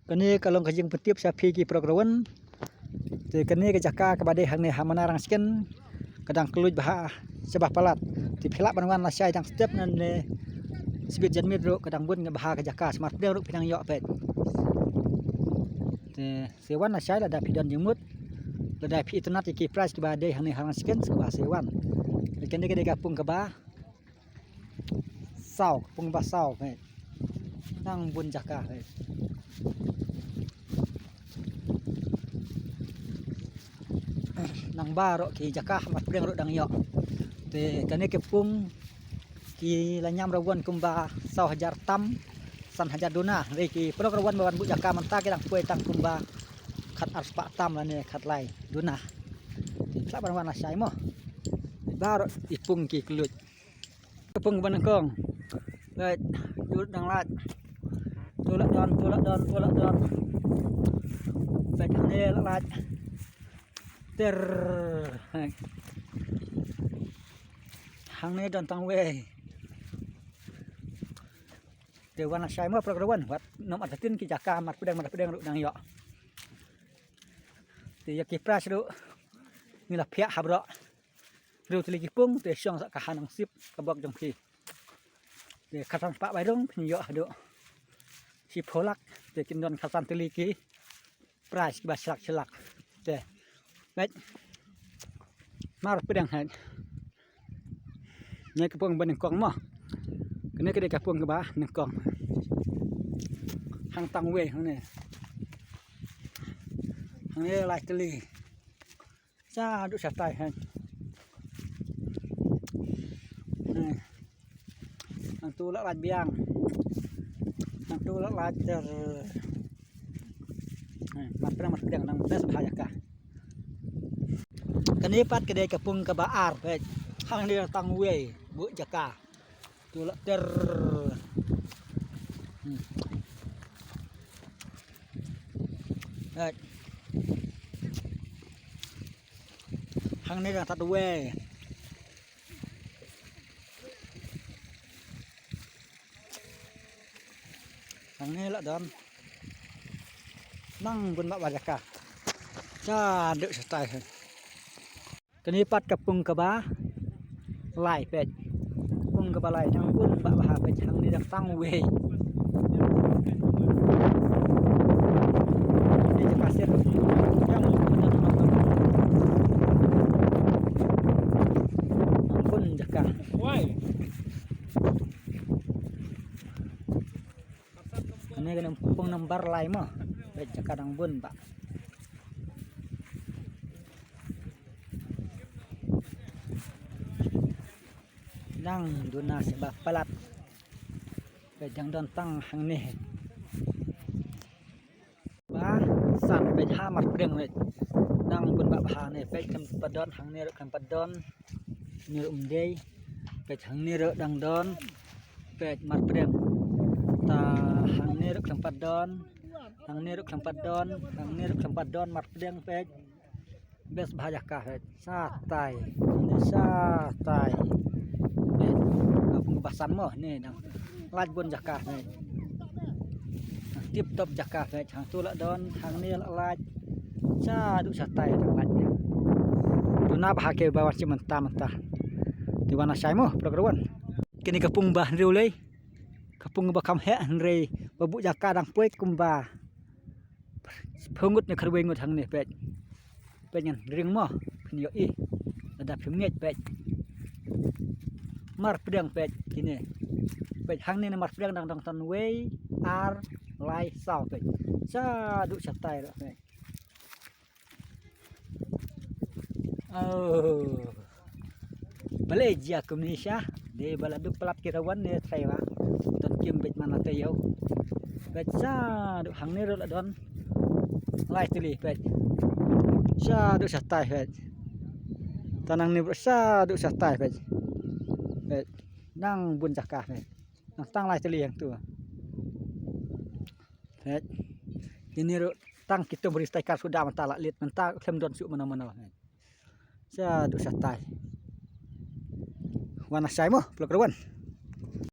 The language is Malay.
Kani kalong kajing petip sa pigi program te kani ke jaka ke bade hang ne hamana rang sken kadang keluj bah sebah palat ti phelak banwan la sai jang step nan ne sibit janmit ro kadang bun bah ke jaka smart de ro pinang yok pet te sewan la sai la da pidon jemut la da pi internet ki price ke bade hang ne hang sken sebah sewan kani ke gapung ke bah sau pung bah sau pet nang bun jaka pet nang baro ki jakah mat preng ro dang yo te kane ke pung ki lanyam rawan kumba 100,000 tam 100,000 dona re ki pro rawan bawan bu jakah manta ke dang puai tang kumba khat arspa tam la ne khat lai dona sa ban wan asai mo baro ipung ki kluj pung ban kong baik dut dang lat tolak don baik ne lat ter hang ne don tang we de wan sai mo program wat nom atatin ki jaka mat pedang ru dang yo te yaki pras ru ni la phia habro ru tli ki pung te syong sak ka hanang sip kabok jong ki te khasan pa bai dong pni yo do si pholak te kin don khasan tli ki pras ki ba selak te baik mar pedang han nya ke pung ban kong mo kene ke ka pung ke ba nang kong hang tang we hang ne lai teli sa du sa tai han nang tu la lat biang nang tu la lat ter mar pedang nang bes bahaya ka kani pat ke de kapung ke baar pet hang ni tang we bu jaka tu la ter hang ni tat we hang ni la dam nang bun ba jaka cha de stai kani pat kapung ke ba lai pet pung ke ba lai thang bun ba ha pet hang ni dak tang we ni je pasir yang pun jaka wai kani kena pung nomor lai mah pet jaka dang bun ba nang duna sebab palat pejang don tang hang ni ba san pe ha mat preng le nang bun ba ha ne pe kan padon hang ni kan padon ni dei pe hang ni ro dang don pe mat preng ta hang ni ro kan padon hang ni ro kan padon hang ni ro kan padon mat preng pe bes bahaya ka sa tai basan mo ni nang laj bun jaka ni tip top jaka ni hang tu la don hang ni laj cha du sa tai dang laj tu na bah ke bawa ci mentah di wana sai mo program kini kapung bah riu le kapung ba kam he re babu jaka dang puet kumba phungut ni kharwe ngut hang ni pet nyan ring mo pni yo i ada phunget pet mar pedang pet kini pet hang ni mar pedang dang tan we ar lai sao pet sa du sa tai ro pet Malaysia ke Malaysia de baladu pelat kirawan ne traiwa ton kim bet mana te yo pet sa du hang ni ro la don lai tili pet sa du sa tai pet tanang ni sa du sa tai pet nang bun jaka pet nang tang lai teli yang tu pet ini ro tang kita beri stai kar sudah mentala lit menta klem don su mana-mana sa du sa tai wana sai mo plok rawan